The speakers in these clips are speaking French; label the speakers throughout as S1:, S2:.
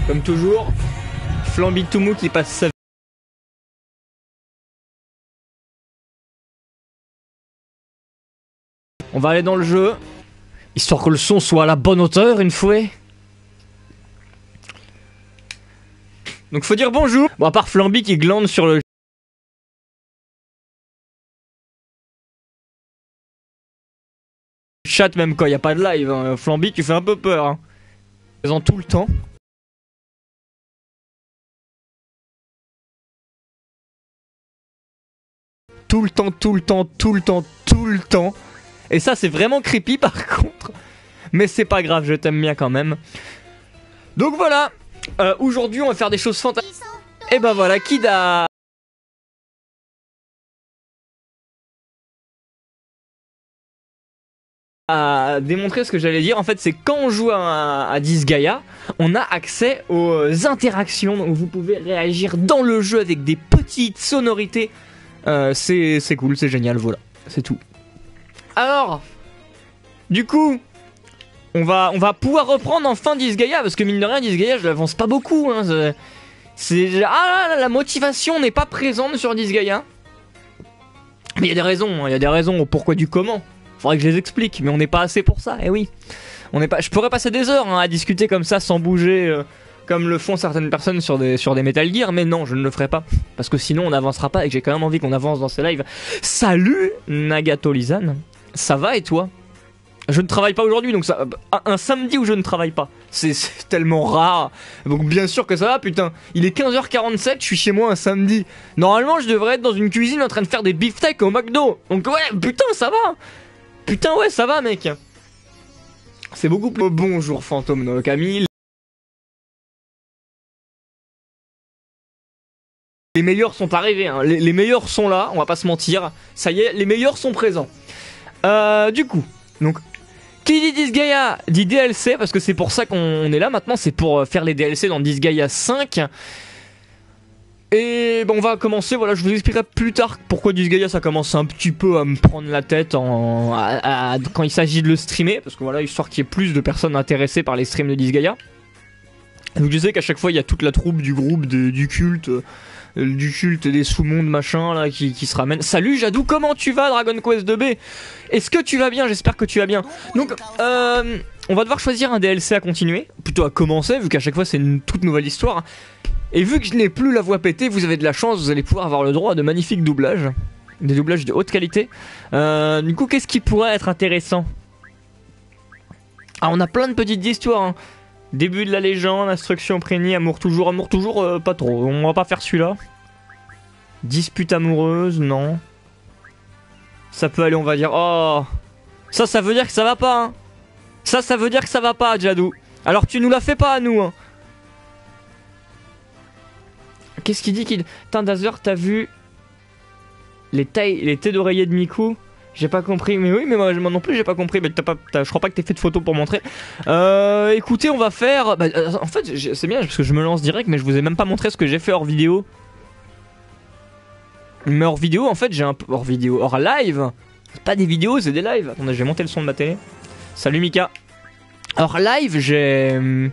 S1: Comme toujours, Flamby Toumou qui passe sa vie. On va aller dans le jeu, histoire que le son soit à la bonne hauteur une fois. Donc faut dire bonjour. Bon, à part Flamby qui glande sur le chat même quand il n'y a pas de live, hein. Flamby, tu fais un peu peur, hein. Présent tout le temps. Tout le temps, tout le temps, tout le temps, tout le temps. Et ça c'est vraiment creepy par contre. Mais c'est pas grave, je t'aime bien quand même. Donc voilà, aujourd'hui on va faire des choses fantastiques. Et bah voilà, Kida a démontré ce que j'allais dire. En fait c'est quand on joue à Disgaea, on a accès aux interactions. Donc vous pouvez réagir dans le jeu avec des petites sonorités. C'est cool, c'est génial, voilà, c'est tout. Alors, du coup, on va pouvoir reprendre enfin Disgaea, parce que mine de rien, Disgaea, je l'avance pas beaucoup. Hein, la motivation n'est pas présente sur Disgaea. Mais il y a des raisons au pourquoi du comment. Faudrait que je les explique, mais on n'est pas assez pour ça, et oui. Je pourrais passer des heures à discuter comme ça, sans bouger, comme le font certaines personnes sur des Metal Gear, mais non, je ne le ferai pas. Parce que sinon, on n'avancera pas, et que j'ai quand même envie qu'on avance dans ces lives. Salut, Nagato Lisan. Ça va et toi? Je ne travaille pas aujourd'hui, donc ça, un samedi où je ne travaille pas, c'est tellement rare. Donc bien sûr que ça va, putain. Il est 15h47, je suis chez moi un samedi. Normalement, je devrais être dans une cuisine en train de faire des beefsteaks au McDo. Donc ouais, putain, ça va. Putain, ouais, ça va, mec. C'est beaucoup plus... Bonjour, fantôme no Camille. Les meilleurs sont arrivés, hein. Les meilleurs sont là, on va pas se mentir. Ça y est, les meilleurs sont présents. Du coup, donc, qui dit Disgaea dit DLC, parce que c'est pour ça qu'on est là maintenant, c'est pour faire les DLC dans Disgaea 5. Et bon, on va commencer, voilà, je vous expliquerai plus tard pourquoi Disgaea ça commence un petit peu à me prendre la tête quand il s'agit de le streamer, parce que voilà, histoire qu'il y ait plus de personnes intéressées par les streams de Disgaea. Donc je sais qu'à chaque fois il y a toute la troupe du groupe du culte des sous-mondes machin là qui se ramène. Salut Jadou, comment tu vas Dragon Quest 2B? Est-ce que tu vas bien? J'espère que tu vas bien. Donc on va devoir choisir un DLC à continuer, plutôt à commencer vu qu'à chaque fois c'est une toute nouvelle histoire. Et vu que je n'ai plus la voix pétée, vous avez de la chance, vous allez pouvoir avoir le droit à de magnifiques doublages. Des doublages de haute qualité. Du coup qu'est-ce qui pourrait être intéressant? Ah, on a plein de petites histoires, hein. Début de la légende, instruction prégnée, amour toujours, pas trop. On va pas faire celui-là. Dispute amoureuse, non. Ça peut aller, on va dire. Oh, ça veut dire que ça va pas, hein. Ça veut dire que ça va pas, Jadou. Alors tu nous la fais pas à nous, hein. Qu'est-ce qu'il dit qu'il... Putain, Dazer, t'as vu les têtes d'oreiller de Miku? J'ai pas compris, mais oui, mais moi non plus j'ai pas compris. Mais je crois pas que t'aies fait de photos pour montrer. Écoutez, on va faire. En fait, c'est bien parce que je me lance direct, mais je vous ai même pas montré ce que j'ai fait hors vidéo. Mais hors vidéo, en fait, j'ai un peu. Hors live. C'est pas des vidéos, c'est des lives. Attendez, je vais monter le son de ma télé. Salut Mika. Hors live, j'ai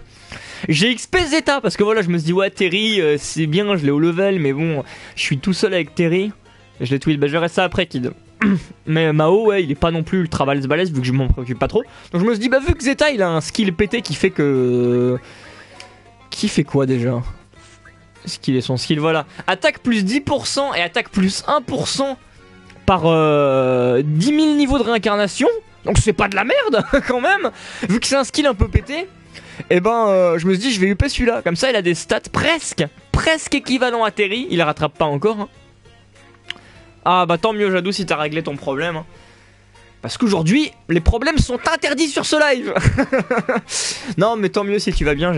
S1: XP Zeta parce que voilà, je me suis dit, ouais, Terry, c'est bien, je l'ai au level, mais bon, je suis tout seul avec Terry. Je l'ai tweet, je verrai ça après, Kid. Mais Mao, ouais, il est pas non plus ultra balèze vu que je m'en préoccupe pas trop. Donc je me suis dit, vu que Zeta il a un skill pété qui fait que. Qui fait quoi déjà? Skill et son skill, voilà. Attaque plus 10% et attaque plus 1% par 10 000 niveaux de réincarnation. Donc c'est pas de la merde quand même. Vu que c'est un skill un peu pété. Et je me suis dit, je vais upper celui-là. Comme ça, il a des stats presque équivalents à Terry. Il la rattrape pas encore, hein. Ah bah tant mieux Jadou si t'as réglé ton problème, hein. Parce qu'aujourd'hui, les problèmes sont interdits sur ce live. Non mais tant mieux si tu vas bien,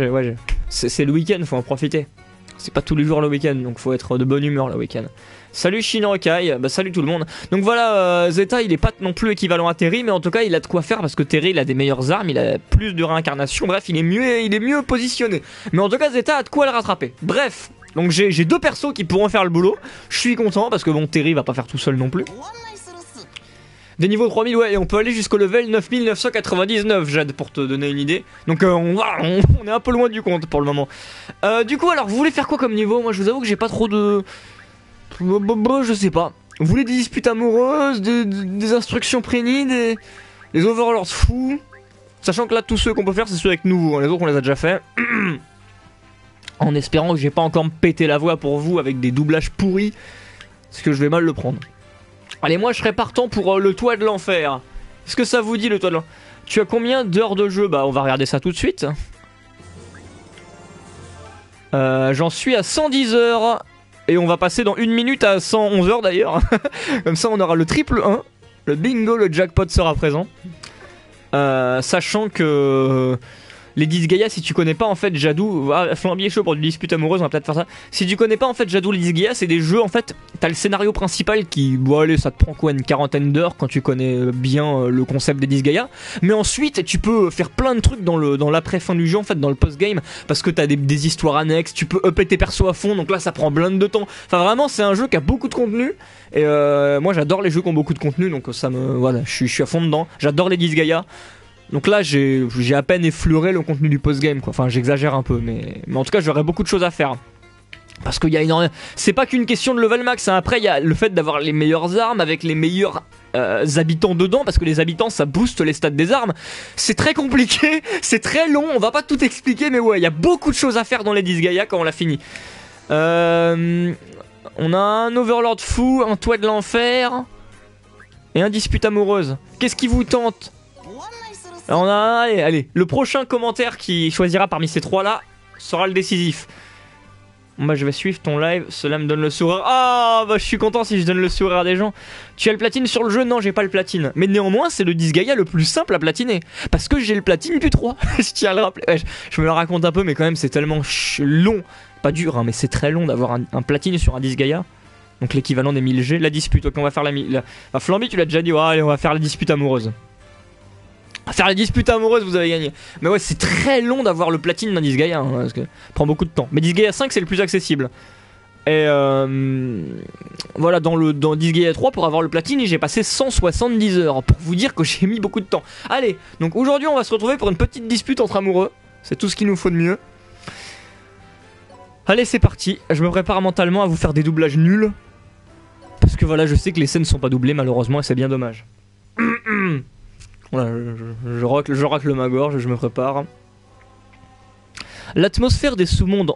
S1: c'est le week-end, faut en profiter. C'est pas tous les jours le week-end, donc faut être de bonne humeur le week-end. Salut Shinrokai, salut tout le monde. Donc voilà, Zeta il est pas non plus équivalent à Terry, mais en tout cas il a de quoi faire parce que Terry il a des meilleures armes, il a plus de réincarnation, bref il est mieux positionné. Mais en tout cas Zeta a de quoi le rattraper. Bref. Donc j'ai deux persos qui pourront faire le boulot. Je suis content parce que bon, Terry va pas faire tout seul non plus. Des niveaux 3000, ouais, et on peut aller jusqu'au level 9999, Jade, pour te donner une idée. Donc on est un peu loin du compte pour le moment. Du coup, alors, vous voulez faire quoi comme niveau? Moi, je vous avoue que j'ai pas trop de... Je sais pas. Vous voulez des disputes amoureuses, des instructions prénies, des overlords fous? Sachant que là, tous ceux qu'on peut faire, c'est ceux avec nouveau, hein. Les autres, on les a déjà fait. En espérant que j'ai pas encore pété la voix pour vous avec des doublages pourris. Parce que je vais mal le prendre. Allez, moi je serais partant pour le toit de l'enfer. Est-ce que ça vous dit le toit de l'enfer? Tu as combien d'heures de jeu? Bah on va regarder ça tout de suite. J'en suis à 110 heures. Et on va passer dans 1 minute à 111 heures d'ailleurs. Comme ça on aura le triple 1. Le bingo, le jackpot sera présent. Sachant que... Les Disgaea, si tu connais pas en fait Jadou, flambier chaud pour du dispute amoureuse, on va peut-être faire ça. Si tu connais pas en fait Jadou, les Disgaea, c'est des jeux en fait, t'as le scénario principal qui, bon allez, ça te prend quoi, une quarantaine d'heures quand tu connais bien le concept des Disgaea. Mais ensuite, tu peux faire plein de trucs dans l'après-fin du jeu en fait, dans le post-game, parce que t'as des histoires annexes, tu peux upper tes persos à fond, donc là ça prend blinde de temps. Enfin vraiment, c'est un jeu qui a beaucoup de contenu. Et moi j'adore les jeux qui ont beaucoup de contenu, donc ça me, voilà, je suis à fond dedans. J'adore les Disgaea. Donc là j'ai à peine effleuré le contenu du post-game quoi, enfin j'exagère un peu mais en tout cas j'aurais beaucoup de choses à faire. Parce qu'il y a énormément... C'est pas qu'une question de level max, hein. Après il y a le fait d'avoir les meilleures armes avec les meilleurs habitants dedans, parce que les habitants ça booste les stats des armes. C'est très compliqué, c'est très long, on va pas tout expliquer mais ouais il y a beaucoup de choses à faire dans les Disgaea quand on l'a fini. On a un Overlord fou, un toit de l'enfer et un dispute amoureuse. Qu'est-ce qui vous tente? Alors on a, allez, le prochain commentaire qui choisira parmi ces trois là sera le décisif. Moi je vais suivre ton live, cela me donne le sourire. Ah bah je suis content si je donne le sourire à des gens. Tu as le platine sur le jeu? Non, j'ai pas le platine. Mais néanmoins c'est le Disgaea le plus simple à platiner. Parce que j'ai le platine du 3. Je tiens à le rappeler. Ouais, je me le raconte un peu mais quand même c'est tellement long. Pas dur hein, mais c'est très long d'avoir un platine sur un Disgaea. Donc l'équivalent des 1000G. La dispute, ok on va faire la Flamby tu l'as déjà dit, ouais, allez on va faire la dispute amoureuse. Faire les disputes amoureuses, vous avez gagné. Mais ouais, c'est très long d'avoir le platine d'un Disgaea, hein, parce que ça prend beaucoup de temps. Mais Disgaea 5, c'est le plus accessible. Et voilà, dans Disgaea 3, pour avoir le platine, j'ai passé 170 heures. Pour vous dire que j'ai mis beaucoup de temps. Allez, donc aujourd'hui, on va se retrouver pour une petite dispute entre amoureux. C'est tout ce qu'il nous faut de mieux. Allez, c'est parti. Je me prépare mentalement à vous faire des doublages nuls. Parce que voilà, je sais que les scènes sont pas doublées, malheureusement, et c'est bien dommage. Voilà, je racle ma gorge, je me prépare. L'atmosphère des sous-mondes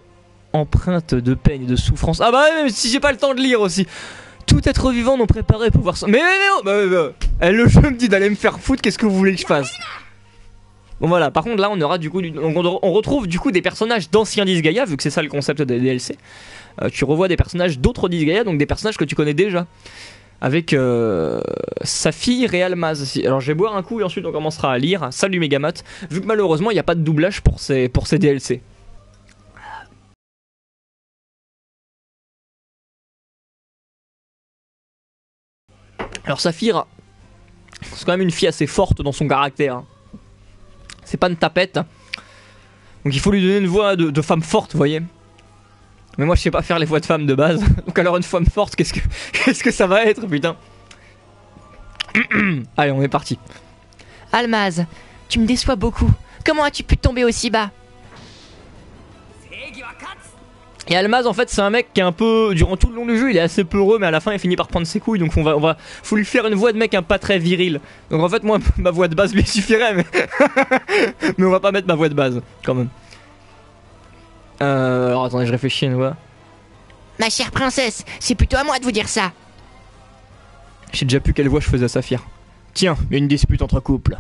S1: empreinte de peine et de souffrance. Ah bah même si j'ai pas le temps de lire aussi. Tout être vivant non préparé pour voir ça. Mais le jeu me dit d'aller me faire foutre, qu'est-ce que vous voulez que je fasse? Bon voilà, par contre là on aura du coup, on retrouve du coup des personnages d'anciens Disgaea, vu que c'est ça le concept des DLC. Tu revois des personnages d'autres Disgaea, donc des personnages que tu connais déjà. Avec Saphir et Almaz. Alors je vais boire un coup et ensuite on commencera à lire. Salut Megamat. Vu que malheureusement il n'y a pas de doublage pour ces DLC. Alors Saphir, c'est quand même une fille assez forte dans son caractère. C'est pas une tapette. Donc il faut lui donner une voix de femme forte, vous voyez. Mais moi je sais pas faire les voix de femme de base. Donc alors une femme forte, qu'est-ce que ça va être, putain. Allez, on est parti.
S2: Almaz, tu me déçois beaucoup. Comment as-tu pu tomber aussi bas?
S1: Et Almaz en fait c'est un mec qui est un peu, durant tout le long du jeu il est assez peureux, mais à la fin il finit par prendre ses couilles. Donc faut lui faire une voix de mec pas très viril. Donc en fait moi ma voix de base lui suffirait, mais mais on va pas mettre ma voix de base quand même. Alors attendez, je réfléchis à une voix.
S2: Ma chère princesse, c'est plutôt à moi de vous dire ça.
S1: J'ai déjà pu quelle voix je faisais à Saphir. Tiens, une dispute entre couples.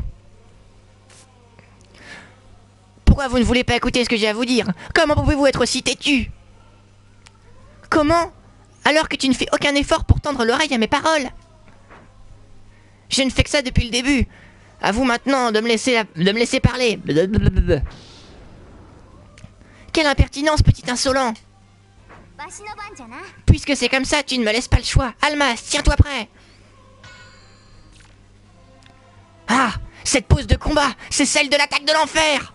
S2: Pourquoi vous ne voulez pas écouter ce que j'ai à vous dire? Comment pouvez-vous être aussi têtu? Comment? Alors que tu ne fais aucun effort pour tendre l'oreille à mes paroles. Je ne fais que ça depuis le début. À vous maintenant de me laisser parler. Quelle impertinence, petit insolent! Puisque c'est comme ça, tu ne me laisses pas le choix. Almaz, tiens-toi prêt. Ah, cette pose de combat, c'est celle de l'attaque de l'enfer.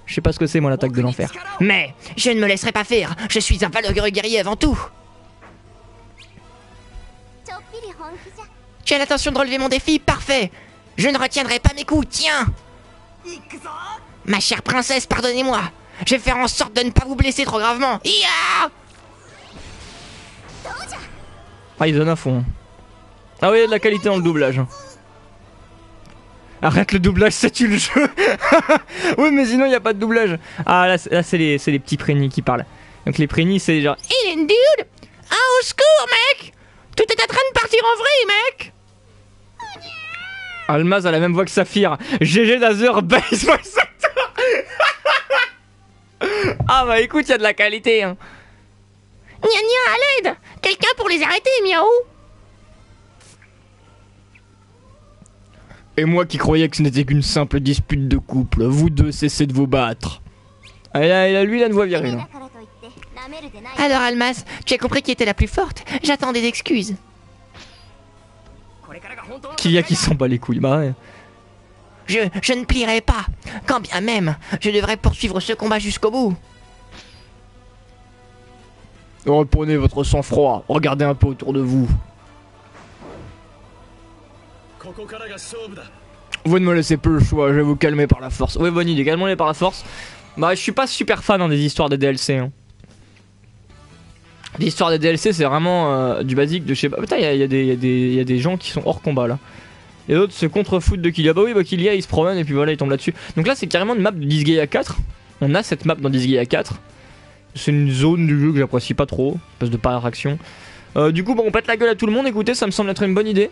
S1: Je sais pas ce que c'est moi l'attaque de l'enfer.
S2: Mais je ne me laisserai pas faire. Je suis un valeureux guerrier avant tout. Tu as l'intention de relever mon défi? Parfait. Je ne retiendrai pas mes coups, tiens. Ma chère princesse, pardonnez-moi. Je vais faire en sorte de ne pas vous blesser trop gravement. Ia!
S1: Ah, ils donnent à fond. Ah oui, il y a de la qualité dans le doublage. Arrête le doublage, ça tue le jeu. Oui, mais sinon il n'y a pas de doublage. Ah, là c'est les petits prénis qui parlent. Donc les prénis, c'est genre
S2: Eden dude! Ah, au secours, mec! Tout est en train de partir en vrille, mec!
S1: Almaz a la même voix que Saphir. GG Dazer, base voice actor. Ah bah écoute, il y a de la qualité, hein.
S2: Nia nia, à l'aide! Quelqu'un pour les arrêter, miaou!
S1: Et moi qui croyais que ce n'était qu'une simple dispute de couple, vous deux cessez de vous battre. Ah, lui il a une voix virile.
S2: Alors, Almas, tu as compris qui était la plus forte? J'attends des excuses.
S1: Qu'il y a qui s'en bat les couilles, bah ouais.
S2: Je ne plierai pas. Quand bien même, je devrais poursuivre ce combat jusqu'au bout.
S1: Reprenez votre sang-froid, regardez un peu autour de vous. Vous ne me laissez peu le choix, je vais vous calmer par la force. Ouais, bonne idée, calmons-les par la force. Bah, je suis pas super fan des histoires des DLC. Hein. L'histoire des DLC, c'est vraiment du basique de chez. Putain, il y a des gens qui sont hors combat là. Et d'autres se contrefoutent de Kilia. Bah oui, bah Kilia il se promène et puis voilà, il tombe là-dessus. Donc là, c'est carrément une map de Disgaea 4. On a cette map dans Disgaea 4. C'est une zone du jeu que j'apprécie pas trop, espèce de par-action. Du coup, bon, on pète la gueule à tout le monde. Écoutez, ça me semble être une bonne idée.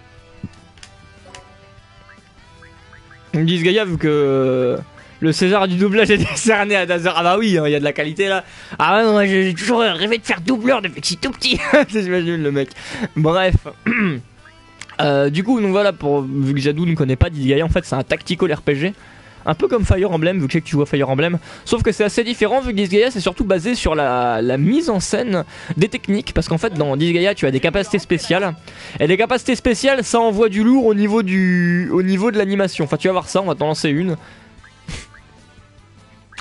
S1: Disgaea, vu que le César du doublage est décerné à Dazer. Ah bah oui, il y a de la qualité là. Ah ouais, moi j'ai toujours rêvé de faire doubleur depuis que je suis tout petit. J'imagine le mec. Bref. Du coup, donc voilà, vu que Jadou ne connaît pas Disgaea, en fait c'est un tactical RPG. Un peu comme Fire Emblem, vu que je sais que tu vois Fire Emblem. Sauf que c'est assez différent, vu que Disgaea c'est surtout basé sur la mise en scène des techniques. Parce qu'en fait dans Disgaea tu as des capacités spéciales. Et les capacités spéciales ça envoie du lourd au niveau de l'animation. Enfin tu vas voir ça, on va t'en lancer une.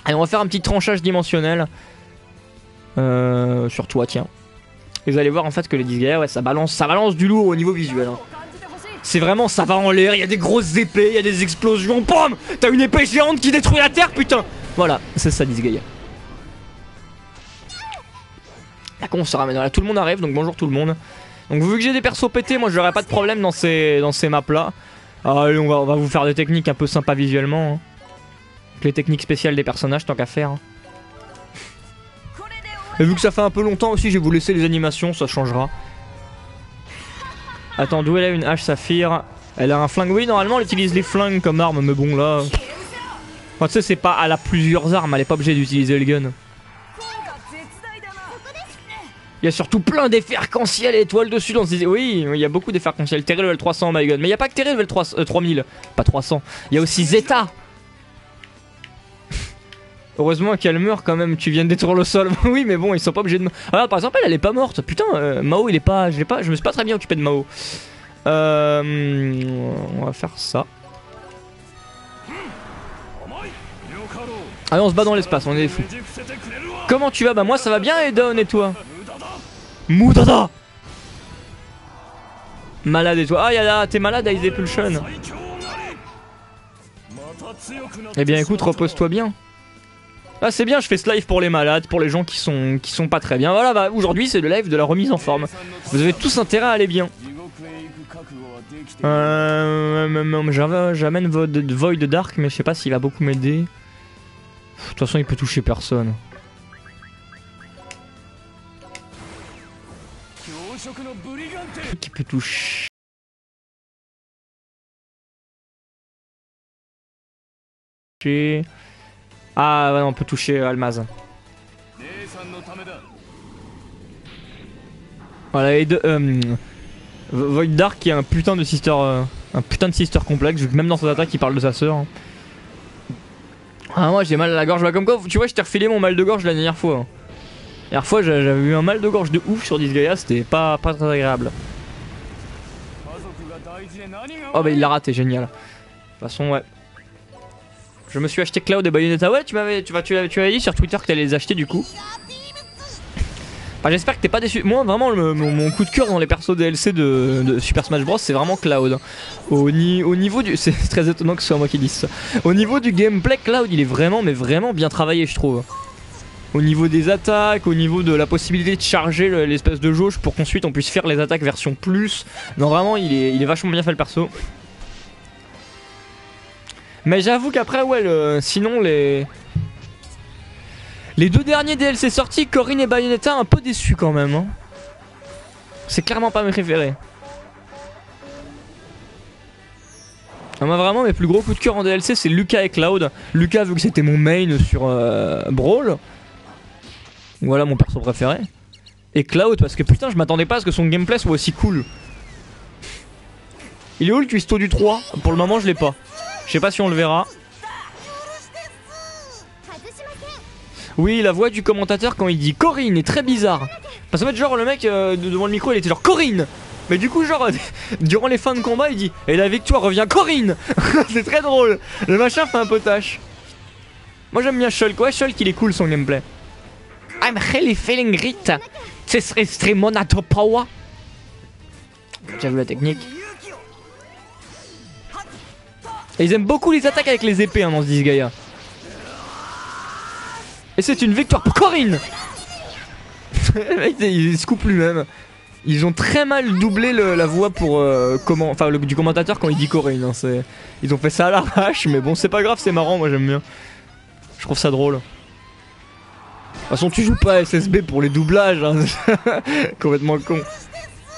S1: Et on va faire un petit tranchage dimensionnel. Sur toi, tiens. Et vous allez voir en fait que les Disgaea, ouais, ça balance du lourd au niveau visuel. Hein. C'est vraiment, ça va en l'air, il y a des grosses épées, il y a des explosions, POM! T'as une épée géante qui détruit la terre, putain! Voilà, c'est ça Disgaea. D'accord, on se ramène, voilà, tout le monde arrive, donc bonjour tout le monde. Donc vu que j'ai des persos pétés, moi j'aurais pas de problème dans ces maps là. Allez, on va vous faire des techniques un peu sympas visuellement. Hein. Les techniques spéciales des personnages, tant qu'à faire. Hein. Et vu que ça fait un peu longtemps aussi, je vais vous laisser les animations, ça changera. Attends, d'où elle a une hache Saphir? Elle a un flingue. Oui, normalement elle utilise les flingues comme arme, mais bon là. Enfin, tu sais, c'est pas. Elle a plusieurs armes, elle est pas obligée d'utiliser le gun. Il y a surtout plein d'effets arc-en-ciel et étoiles dessus dans ces. Oui, il y a beaucoup d'effets arc-en-ciel. Terry level 300, my god. Mais il n'y a pas que Terry level 3000. Pas 300. Il y a aussi Zeta. Heureusement qu'elle meurt quand même, tu viens de détruire le sol. Oui, mais bon, ils sont pas obligés de. Alors, par exemple, elle est pas morte. Putain, Mao, il est pas. Je me suis pas très bien occupé de Mao. On va faire ça. Allez, on se bat dans l'espace, on est des fous. Comment tu vas? Bah, moi ça va bien, Edon, et toi? Moudada! Malade, et toi? Ah, y'a t'es malade, Ice Depulsion. Eh bien, écoute, repose-toi bien. Ah c'est bien, je fais ce live pour les malades, pour les gens qui sont pas très bien. Voilà, bah, aujourd'hui c'est le live de la remise en forme. Vous avez tous intérêt à aller bien. J'amène Void Dark, mais je sais pas s'il va beaucoup m'aider. De toute façon il peut toucher personne. Qui peut toucher... Ah ouais, on peut toucher Almaz. Voilà, et Void Dark qui est un putain de sister complexe, même dans son attaque il parle de sa sœur. Hein. Ah moi j'ai mal à la gorge, bah, comme quoi tu vois je t'ai refilé mon mal de gorge la dernière fois. Hein. La dernière fois j'avais eu un mal de gorge de ouf sur Disgaea, c'était pas très agréable. Oh bah il l'a raté, génial. De toute façon ouais. Je me suis acheté Cloud et Bayonetta. Ouais, tu avais dit sur Twitter que t'allais les acheter du coup. Enfin, j'espère que t'es pas déçu. Moi vraiment mon coup de cœur dans les persos DLC de Super Smash Bros c'est vraiment Cloud. Au niveau du... C'est très étonnant que ce soit moi qui dise ça. Au niveau du gameplay, Cloud il est vraiment mais vraiment bien travaillé je trouve. Au niveau des attaques, au niveau de la possibilité de charger l'espèce de jauge pour qu'ensuite on puisse faire les attaques version plus. Non vraiment il est vachement bien fait le perso. Mais j'avoue qu'après ouais sinon les deux derniers DLC sortis, Corrin et Bayonetta, un peu déçus quand même. Hein. C'est clairement pas mes préférés. Moi vraiment mes plus gros coups de cœur en DLC c'est Lucas et Cloud. Lucas vu que c'était mon main sur Brawl. Voilà mon perso préféré. Et Cloud parce que putain je m'attendais pas à ce que son gameplay soit aussi cool. Il est où le cuistot du 3? Pour le moment je l'ai pas. Je sais pas si on le verra. Oui, la voix du commentateur quand il dit Corrin est très bizarre. Parce qu'en fait, genre, le mec devant le micro il était genre Corrin. Mais du coup, genre, durant les fins de combat, il dit et la victoire revient Corrin. C'est très drôle. Le machin fait un peu tâche. Moi j'aime bien Shulk. Ouais, Shulk il est cool son gameplay. I'm really feeling great. C'est extrêmement notre power. J'ai vu la technique. Et ils aiment beaucoup les attaques avec les épées hein, dans ce Disgaea. Et c'est une victoire pour Corrin. Le mec il se coupe lui-même. Ils ont très mal doublé la voix pour du commentateur quand il dit Corrin hein, ils ont fait ça à l'arrache mais bon c'est pas grave c'est marrant moi j'aime bien. Je trouve ça drôle. De toute façon tu joues pas à SSB pour les doublages hein. Complètement con.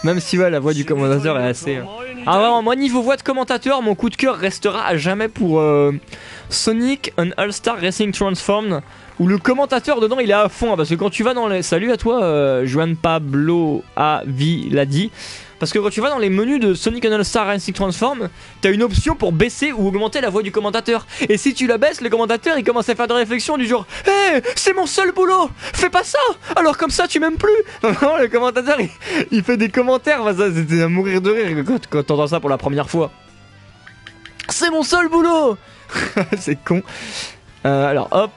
S1: Même si ouais la voix du commentateur est assez... Ah vraiment moi niveau voix de commentateur mon coup de cœur restera à jamais pour Sonic an All-Star Racing Transformed où le commentateur dedans il est à fond hein, parce que quand tu vas dans les... Salut à toi Juan Pablo Aviladi. Parce que quand tu vas dans les menus de Sonic an All-Star Racing Transform, t'as une option pour baisser ou augmenter la voix du commentateur. Et si tu la baisses, le commentateur il commence à faire des réflexions du genre hey, c'est mon seul boulot, fais pas ça. Alors comme ça tu m'aimes plus. Vraiment le commentateur il fait des commentaires, enfin, ça c'était à mourir de rire quand t'entends ça pour la première fois. C'est mon seul boulot. C'est con. Alors hop.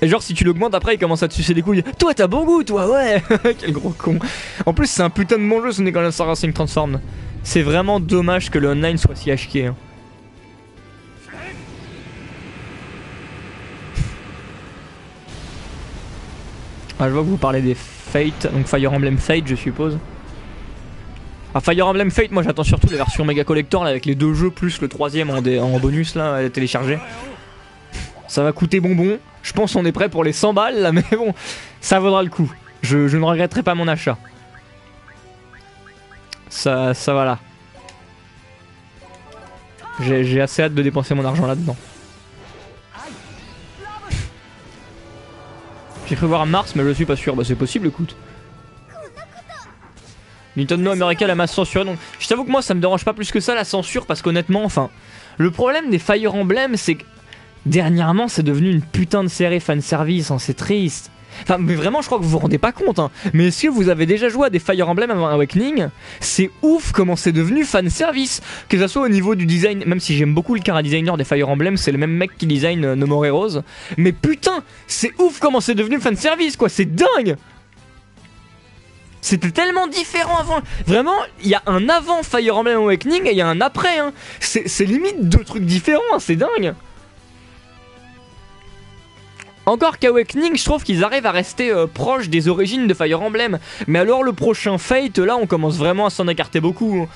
S1: Et genre si tu l'augmentes après il commence à te sucer des couilles. Toi t'as bon goût toi ouais. Quel gros con. En plus c'est un putain de bon jeu Sonic All-Star Racing Transform. C'est vraiment dommage que le online soit si HK hein. Ah je vois que vous parlez des Fate. Donc Fire Emblem Fate je suppose. Ah Fire Emblem Fate moi j'attends surtout les versions méga collector là, avec les deux jeux plus le troisième en bonus là à télécharger. Ça va coûter bonbon. Je pense qu'on est prêt pour les 100 balles là, mais bon, ça vaudra le coup. Je ne regretterai pas mon achat. Ça voilà. J'ai assez hâte de dépenser mon argent là-dedans. J'ai cru voir Mars, mais je suis pas sûr. Bah c'est possible, écoute. Nintendo America la masse censurée. Donc, je t'avoue que moi ça me dérange pas plus que ça la censure parce qu'honnêtement, enfin, le problème des Fire Emblem, c'est que dernièrement, c'est devenu une putain de série fanservice, hein, c'est triste. Enfin, mais vraiment, je crois que vous vous rendez pas compte. Hein. Mais est-ce que vous avez déjà joué à des Fire Emblem avant Awakening? C'est ouf comment c'est devenu fanservice. Que ça soit au niveau du design, même si j'aime beaucoup le cara designer des Fire Emblem, c'est le même mec qui design No More Heroes. Mais putain, c'est ouf comment c'est devenu fanservice, quoi, c'est dingue! C'était tellement différent avant. Vraiment, il y a un avant Fire Emblem Awakening et il y a un après. Hein. C'est limite deux trucs différents, hein, c'est dingue! Encore qu'Awakening, je trouve qu'ils arrivent à rester proches des origines de Fire Emblem. Mais alors le prochain Fate, là on commence vraiment à s'en écarter beaucoup.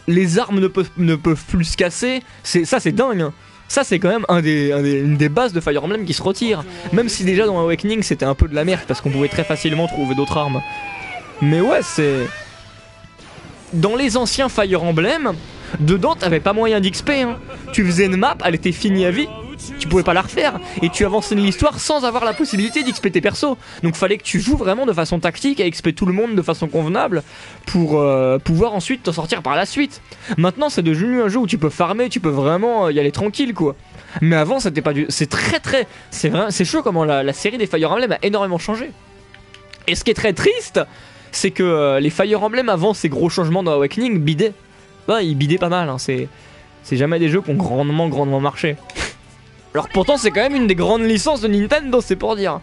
S1: Les armes ne peuvent plus se casser. Ça c'est dingue. Hein. Ça c'est quand même une des bases de Fire Emblem qui se retire. Même si déjà dans Awakening c'était un peu de la merde parce qu'on pouvait très facilement trouver d'autres armes. Mais ouais c'est... Dans les anciens Fire Emblem, dedans t'avais pas moyen d'XP. Hein. Tu faisais une map, elle était finie à vie. Tu pouvais pas la refaire et tu avançais l'histoire sans avoir la possibilité d'XP tes persos. Donc fallait que tu joues vraiment de façon tactique et XP tout le monde de façon convenable pour pouvoir ensuite t'en sortir par la suite. Maintenant c'est devenu un jeu où tu peux farmer, tu peux vraiment y aller tranquille quoi. Mais avant c'était pas du... C'est très... C'est chaud comment la série des Fire Emblem a énormément changé. Et ce qui est très triste, c'est que les Fire Emblem avant ces gros changements dans Awakening bidaient. Ouais, ils bidaient pas mal, hein. C'est jamais des jeux qui ont grandement marché. Alors pourtant c'est quand même une des grandes licences de Nintendo, c'est pour dire.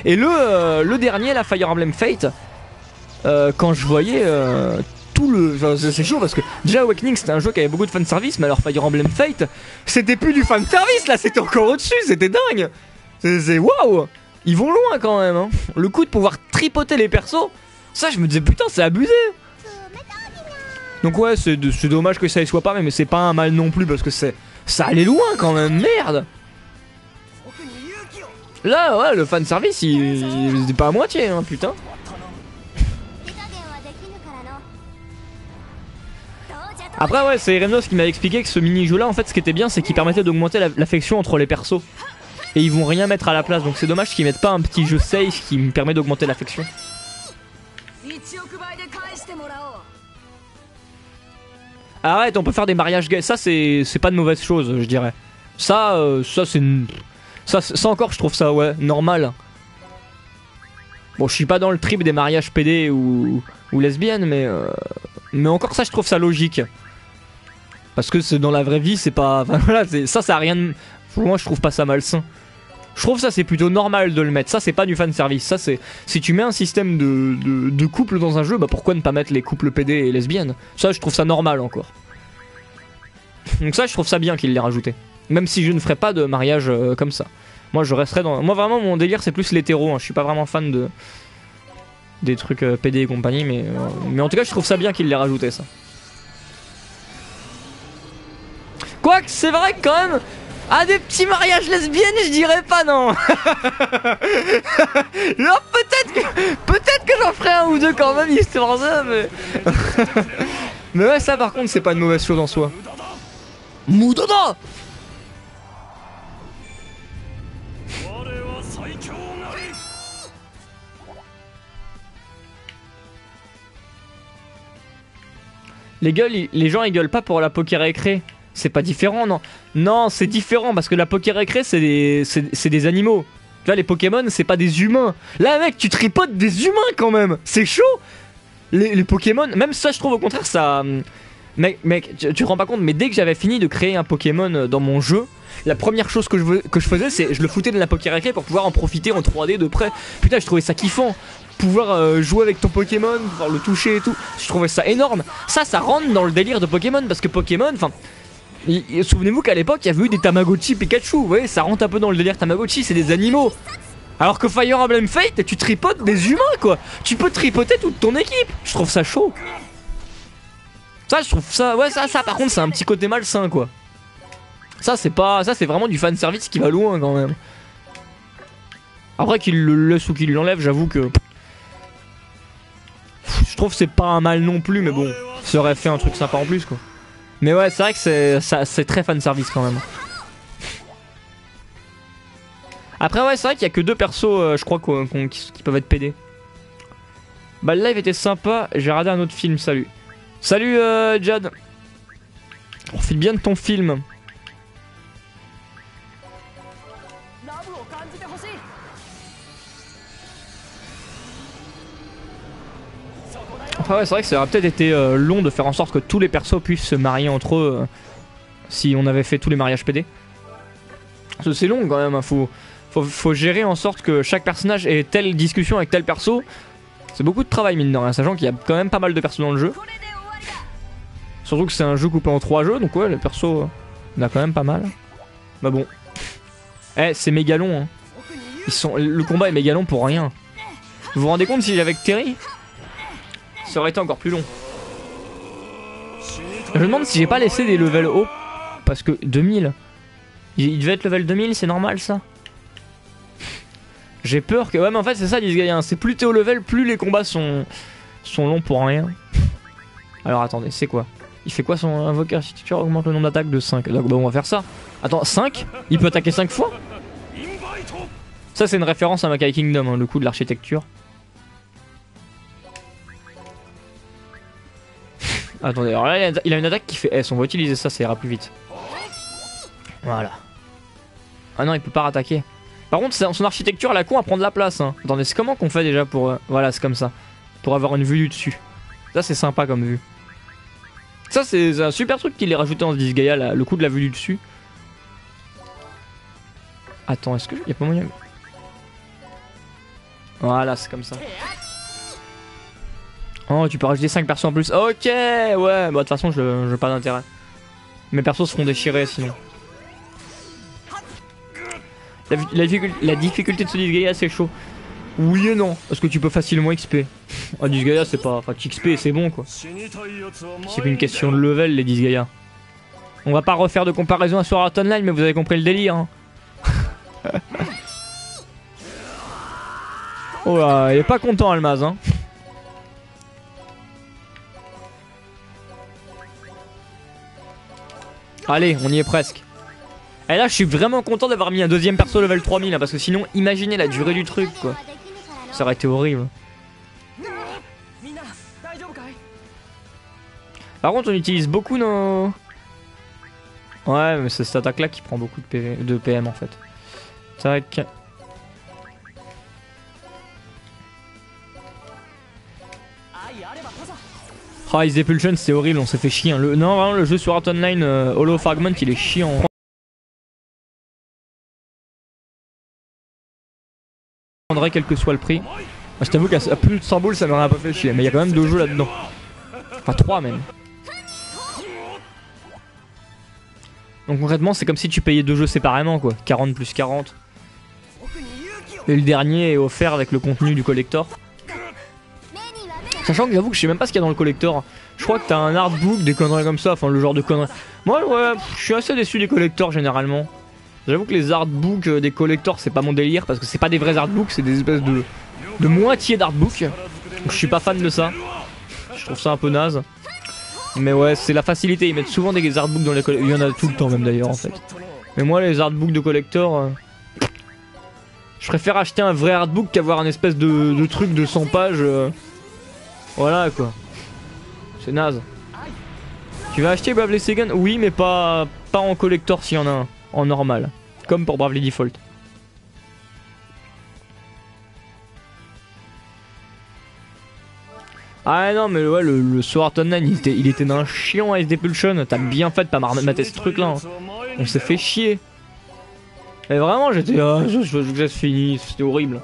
S1: Et le dernier, la Fire Emblem Fate, quand je voyais tout le... Enfin, c'est chaud parce que déjà Awakening c'était un jeu qui avait beaucoup de fanservice, mais alors Fire Emblem Fate, c'était plus du fanservice là, c'était encore au-dessus, c'était dingue. C'est waouh. Ils vont loin quand même, hein. Le coup de pouvoir tripoter les persos, ça je me disais putain c'est abusé. Donc ouais c'est dommage que ça y soit pas, mais c'est pas un mal non plus parce que ça allait loin quand même, merde. Là ouais le fanservice il était pas à moitié hein, putain. Après ouais c'est Remnos qui m'avait expliqué que ce mini jeu là en fait ce qui était bien c'est qu'il permettait d'augmenter l'affection entre les persos. Et ils vont rien mettre à la place donc c'est dommage qu'ils mettent pas un petit jeu safe qui me permet d'augmenter l'affection. Arrête on peut faire des mariages gays, ça c'est pas de mauvaise chose je dirais. Ça c'est... Ça encore je trouve ça ouais normal. Bon je suis pas dans le trip des mariages PD ou lesbiennes mais encore ça je trouve ça logique. Parce que c'est dans la vraie vie c'est pas... Enfin, voilà ça a rien de... Pour moi je trouve pas ça malsain. Je trouve ça c'est plutôt normal de le mettre. Ça c'est pas du fanservice. Ça c'est... Si tu mets un système de couple dans un jeu, bah pourquoi ne pas mettre les couples PD et lesbiennes? Ça je trouve ça normal encore. Donc ça je trouve ça bien qu'il l'ait rajouté. Même si je ne ferai pas de mariage comme ça. Moi je resterai dans... Moi vraiment mon délire c'est plus l'hétéro hein. Je suis pas vraiment fan de... des trucs PD et compagnie mais en tout cas je trouve ça bien qu'il l'ait rajouté ça. Quoique c'est vrai que quand même... Ah des petits mariages lesbiennes je dirais pas non. Genre peut-être que j'en ferai un ou deux quand même histoire ça mais... Mais ouais ça par contre c'est pas une mauvaise chose en soi. Moudada. Les gens ils gueulent pas pour la Poké Récré. C'est pas différent, non? Non, c'est différent parce que la Poké Récré c'est des animaux. Tu vois, les Pokémon c'est pas des humains. Là, mec, tu tripotes des humains quand même. C'est chaud. Les Pokémon, même ça, je trouve au contraire ça. Mec, tu te rends pas compte, mais dès que j'avais fini de créer un Pokémon dans mon jeu, la première chose que je faisais, c'est je le foutais de la Poké Récré pour pouvoir en profiter en 3D de près. Putain, je trouvais ça kiffant. Pouvoir jouer avec ton Pokémon, pouvoir le toucher et tout. Je trouvais ça énorme. Ça rentre dans le délire de Pokémon parce que Pokémon, enfin. Souvenez-vous qu'à l'époque il y avait eu des Tamagotchi Pikachu, vous voyez, ça rentre un peu dans le délire Tamagotchi, c'est des animaux. Alors que Fire Emblem Fate, tu tripotes des humains quoi. Tu peux tripoter toute ton équipe. Je trouve ça chaud. Ça je trouve ça, ouais ça par contre c'est un petit côté malsain quoi. Ça c'est pas, ça c'est vraiment du fanservice qui va loin quand même. Après qu'il le laisse ou qu'il l'enlève, j'avoue que... Je trouve que c'est pas un mal non plus mais bon, ça aurait fait un truc sympa en plus quoi. Mais ouais, c'est vrai que c'est très fanservice quand même. Après ouais, c'est vrai qu'il y a que deux persos, je crois, qui peuvent être PD. Bah le live était sympa, j'ai regardé un autre film, salut. Salut Jad. Profite bien de ton film. Enfin ouais c'est vrai que ça aurait peut-être été long de faire en sorte que tous les persos puissent se marier entre eux si on avait fait tous les mariages PD. Parce que c'est long quand même, hein. Faut gérer en sorte que chaque personnage ait telle discussion avec tel perso. C'est beaucoup de travail mine de rien, sachant qu'il y a quand même pas mal de persos dans le jeu. Surtout que c'est un jeu coupé en 3 jeux, donc ouais les persos on a quand même pas mal. Bah bon. Eh c'est méga long hein. Le combat est méga long pour rien. Vous vous rendez compte si j'avais avec Terry, ça aurait été encore plus long. Je me demande si j'ai pas laissé des levels hauts. Parce que 2000. Il devait être level 2000, c'est normal ça. J'ai peur que... Ouais mais en fait c'est ça Disgaea, c'est plus t'es au level, plus les combats sont longs pour rien. Alors attendez, c'est quoi? Il fait quoi son invoqueur? Si tu augmentes le nombre d'attaques de 5. Donc bah on va faire ça. Attends, 5? Il peut attaquer 5 fois? Ça c'est une référence à Makai Kingdom, hein, le coup de l'architecture. Attendez, alors là il a une attaque qui fait S, on va utiliser ça, ça ira plus vite. Voilà. Ah non, il peut pas rattaquer. Par contre, son architecture à la con à prendre la place. Hein. Attendez, c'est comment qu'on fait déjà pour... Voilà, c'est comme ça. Pour avoir une vue du dessus. Ça, c'est sympa comme vue. Ça, c'est un super truc qu'il ait rajouté dans ce Disgaea, là, le coup de la vue du dessus. Attends, est-ce que... Y a pas moyen... Voilà, c'est comme ça. Oh, tu peux rajouter 5 persos en plus. Ok, ouais, bah de toute façon, je veux pas d'intérêt. Mes persos se font déchirer sinon. La difficulté de ce Disgaea, c'est chaud. Oui et non, parce que tu peux facilement XP. Ah, Disgaea, c'est pas. Enfin, XP, c'est bon quoi. C'est qu'une question de level, les Disgaea. On va pas refaire de comparaison à Sword Art Online, mais vous avez compris le délire. Hein. Oh là, il est pas content, Almaz. Hein. Allez, on y est presque. Et là, je suis vraiment content d'avoir mis un deuxième perso level 3000, hein, parce que sinon, imaginez la durée du truc, quoi. Ça aurait été horrible. Par contre, on utilise beaucoup nos... Ouais, mais c'est cette attaque-là qui prend beaucoup de PM, en fait. Tac. Ah, Ice Depulsion, c'est horrible, on s'est fait chier. Hein. Non, vraiment, le jeu sur Art Online Hollow Fragment, il est chiant. Je prendrais quel que soit le prix. Moi, je t'avoue qu'à plus de 100 boules, ça m'aurait un peu fait chier. Mais il y a quand même 2 jeux là-dedans. Enfin, 3 même. Donc concrètement, c'est comme si tu payais 2 jeux séparément, quoi. 40 plus 40. Et le dernier est offert avec le contenu du collector. Sachant que j'avoue que je sais même pas ce qu'il y a dans le collector. Je crois que t'as un artbook, des conneries comme ça, enfin le genre de conneries. Moi ouais, je suis assez déçu des collectors généralement. J'avoue que les artbooks des collectors c'est pas mon délire parce que c'est pas des vrais artbooks, c'est des espèces de moitié d'artbook. Donc je suis pas fan de ça. Je trouve ça un peu naze. Mais ouais, c'est la facilité, ils mettent souvent des artbooks dans les collectors. Il y en a tout le temps même d'ailleurs en fait. Mais moi les artbooks de collector... je préfère acheter un vrai artbook qu'avoir un espèce de truc de 100 pages... Voilà quoi. C'est naze. Tu vas acheter Bravely Second? Oui, mais pas en collector s'il y en a un. En normal. Comme pour Bravely Default. Ah non, mais ouais, le Sword Art Online, il était d'un chiant à Ice Depulsion. T'as bien fait de pas mater ce truc là. Hein. On s'est fait chier. Et vraiment, j'étais. Je veux que ça se finisse. C'était horrible.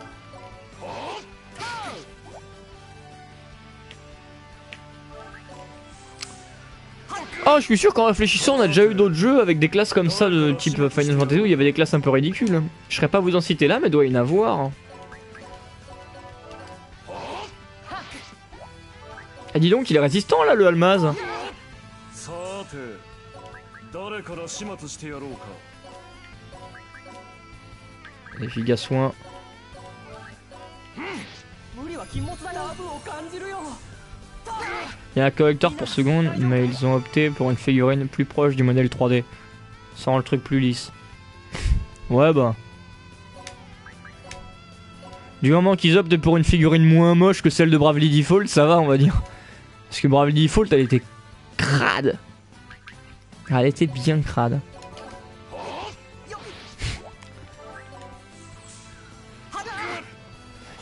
S1: Oh, je suis sûr qu'en réfléchissant, on a déjà eu d'autres jeux avec des classes comme ça de type Final Fantasy où il y avait des classes un peu ridicules. Je serais pas vous en citer là, mais doit y en avoir. Ah, dis donc, il est résistant là, le Almaz. Les giga soins. Il y a un collector pour seconde, mais ils ont opté pour une figurine plus proche du modèle 3D. Ça rend le truc plus lisse. Ouais bah. Du moment qu'ils optent pour une figurine moins moche que celle de Bravely Default, ça va on va dire. Parce que Bravely Default elle était crade. Elle était bien crade.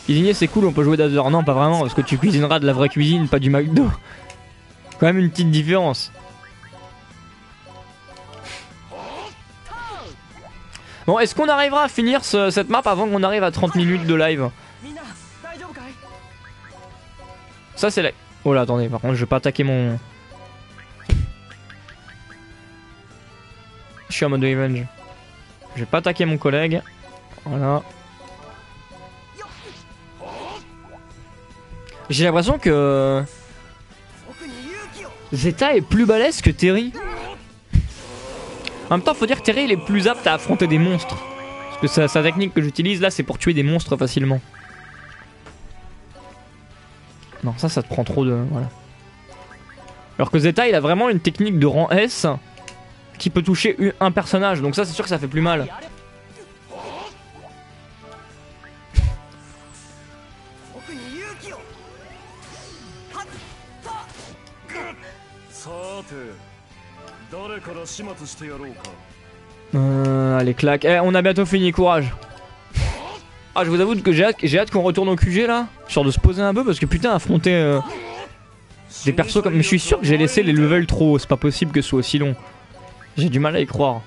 S1: Cuisinier c'est cool, on peut jouer d'Azer. Non pas vraiment parce que tu cuisineras de la vraie cuisine, pas du McDo. Quand même une petite différence. Bon, est-ce qu'on arrivera à finir cette map avant qu'on arrive à 30 minutes de live? Ça c'est la... Oh là attendez, par contre je vais pas attaquer mon... Je suis en mode revenge. Je vais pas attaquer mon collègue. Voilà. J'ai l'impression que... Zeta est plus balèze que Terry. En même temps, faut dire que Terry il est plus apte à affronter des monstres. Parce que sa technique que j'utilise là, c'est pour tuer des monstres facilement. Non, ça te prend trop de... Voilà. Alors que Zeta, il a vraiment une technique de rang S qui peut toucher un personnage. Donc ça, c'est sûr que ça fait plus mal. Allez, claque. Eh, on a bientôt fini, courage. Ah, je vous avoue que j'ai hâte qu'on retourne au QG là. Genre de se poser un peu parce que putain, affronter des persos comme. Mais je suis sûr que j'ai laissé les levels trop hauts. C'est pas possible que ce soit aussi long. J'ai du mal à y croire.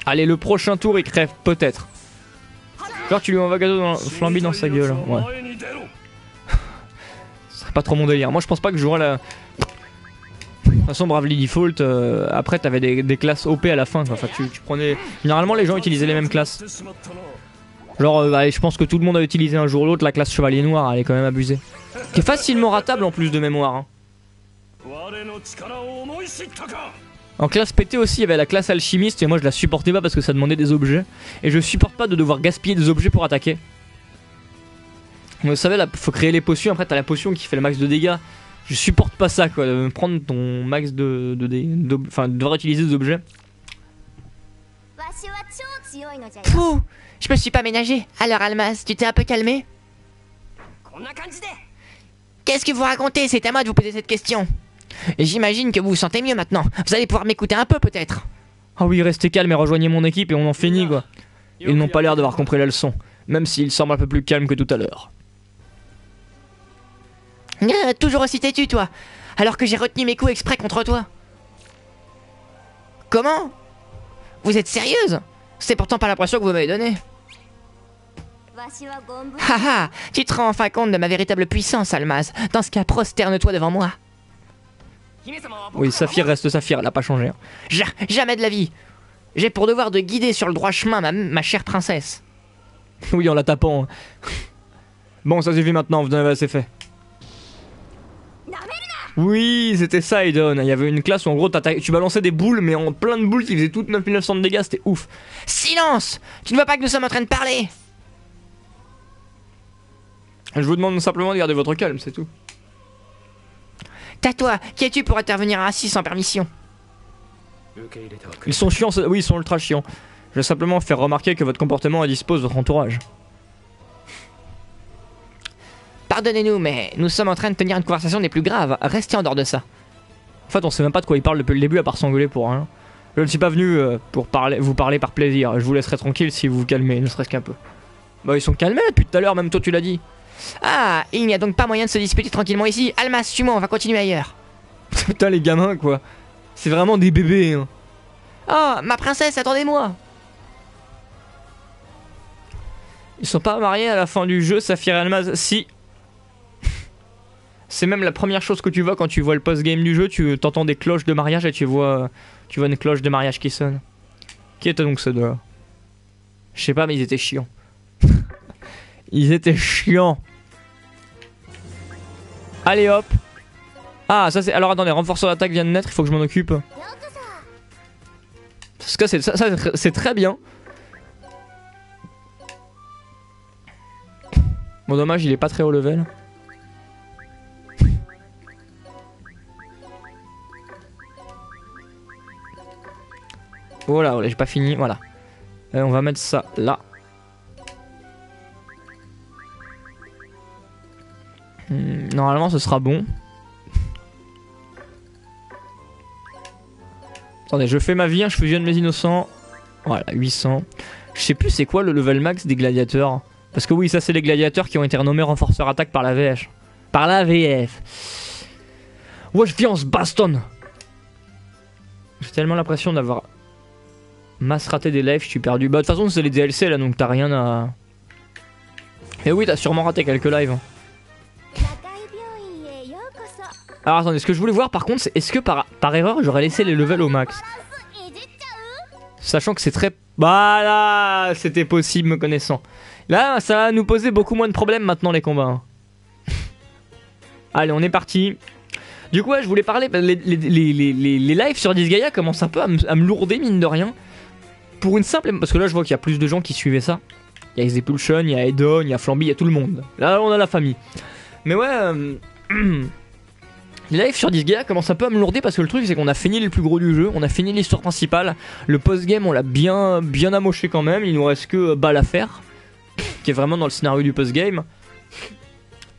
S1: Allez, le prochain tour il crève peut-être. Genre tu lui envoies gâteau dans flambi dans sa gueule. Ouais. Ce serait pas trop mon délire. Moi je pense pas que j'aurais la... De toute façon Bravely Default, après t'avais des classes OP à la fin. Enfin tu prenais... Généralement les gens utilisaient les mêmes classes. Genre je pense que tout le monde a utilisé un jour ou l'autre la classe Chevalier Noir, elle est quand même abusée. Qui est facilement ratable en plus de mémoire. Hein. En classe PT aussi, il y avait la classe alchimiste et moi je la supportais pas parce que ça demandait des objets. Et je supporte pas de devoir gaspiller des objets pour attaquer. Vous savez, là, faut créer les potions, après t'as la potion qui fait le max de dégâts. Je supporte pas ça quoi, de prendre ton max de enfin, de devoir utiliser des objets.
S2: Pouh, je me suis pas ménagé. Alors Almas, tu t'es un peu calmé? Qu'est-ce que vous racontez? C'est à moi de vous poser cette question. Et j'imagine que vous vous sentez mieux maintenant. Vous allez pouvoir m'écouter un peu peut-être.
S1: Ah oui, restez calme et rejoignez mon équipe et on en finit quoi. Ils n'ont pas l'air d'avoir compris la leçon, même s'ils semblent un peu plus calmes que tout à l'heure.
S2: Toujours aussi têtu toi. Alors que j'ai retenu mes coups exprès contre toi. Comment? Vous êtes sérieuse? C'est pourtant pas l'impression que vous m'avez donnée. Haha, tu te rends enfin compte de ma véritable puissance, Almaz. Dans ce cas, prosterne-toi devant moi.
S1: Oui, Saphir reste Saphir, elle a pas changé. Hein.
S2: Jamais de la vie. J'ai pour devoir de guider sur le droit chemin ma chère princesse.
S1: Oui, en la tapant. Bon, ça suffit maintenant, vous en avez assez fait. Oui, c'était ça, Aidon. Il y avait une classe où en gros tu balançais des boules, mais en plein de boules qui faisaient toutes 9900 de dégâts, c'était ouf.
S2: Silence! Tu ne vois pas que nous sommes en train de parler?
S1: Je vous demande simplement de garder votre calme, c'est tout.
S2: Tais-toi, qui es-tu pour intervenir ainsi sans permission?
S1: Ils sont chiants, oui, ils sont ultra chiants. Je vais simplement faire remarquer que votre comportement indispose votre entourage.
S2: Pardonnez-nous, mais nous sommes en train de tenir une conversation des plus graves. Restez en dehors de ça.
S1: En fait, on sait même pas de quoi il parle depuis le début à part s'engueuler pour rien. Je ne suis pas venu pour vous parler par plaisir. Je vous laisserai tranquille si vous vous calmez, ne serait-ce qu'un peu. Bah, ils sont calmés depuis tout à l'heure, même toi tu l'as dit.
S2: Ah, il n'y a donc pas moyen de se disputer tranquillement ici. Almas, suis-moi, on va continuer ailleurs.
S1: Putain, les gamins, quoi. C'est vraiment des bébés, hein.
S2: Oh, ma princesse, attendez-moi.
S1: Ils sont pas mariés à la fin du jeu, Saphir et Almaz. Si. C'est même la première chose que tu vois quand tu vois le post-game du jeu. Tu t'entends des cloches de mariage et tu vois une cloche de mariage qui sonne. Qui était donc ce deux-là? Je sais pas, mais ils étaient chiants. Ils étaient chiants. Allez hop. Ah, ça c'est... Alors attendez, renforceur d'attaque vient de naître, il faut que je m'en occupe. Parce que c'est très bien. Bon, dommage, il est pas très haut level. Voilà, j'ai pas fini, voilà. On va mettre ça là. Normalement ce sera bon. Attendez, je fais ma vie, hein, je fusionne mes innocents. Voilà, 800. Je sais plus c'est quoi le level max des gladiateurs. Parce que oui, ça c'est les gladiateurs qui ont été renommés renforceurs attaque par la VF. Par la VF. Wesh, viens, on se bastonne. J'ai tellement l'impression d'avoir masse raté des lives, je suis perdu. Bah de toute façon c'est les DLC là, donc t'as rien à... Et oui, t'as sûrement raté quelques lives. Alors attendez, ce que je voulais voir par contre, c'est est-ce que par erreur j'aurais laissé les levels au max? Sachant que c'est très... Voilà, c'était possible me connaissant. Là, ça va nous poser beaucoup moins de problèmes maintenant les combats. Allez, on est parti. Du coup, ouais, je voulais parler... Les lives sur Disgaea commencent un peu à me lourder, mine de rien. Pour une simple... Parce que là, je vois qu'il y a plus de gens qui suivaient ça. Il y a Exepulsion, il y a Aidon, il y a Flamby, il y a tout le monde. Là, on a la famille. Mais ouais... Les lives sur Disgaea commencent un peu à me lourder parce que le truc c'est qu'on a fini le plus gros du jeu, on a fini l'histoire principale, le post-game on l'a bien amoché quand même, il nous reste que Bal à faire, qui est vraiment dans le scénario du post-game,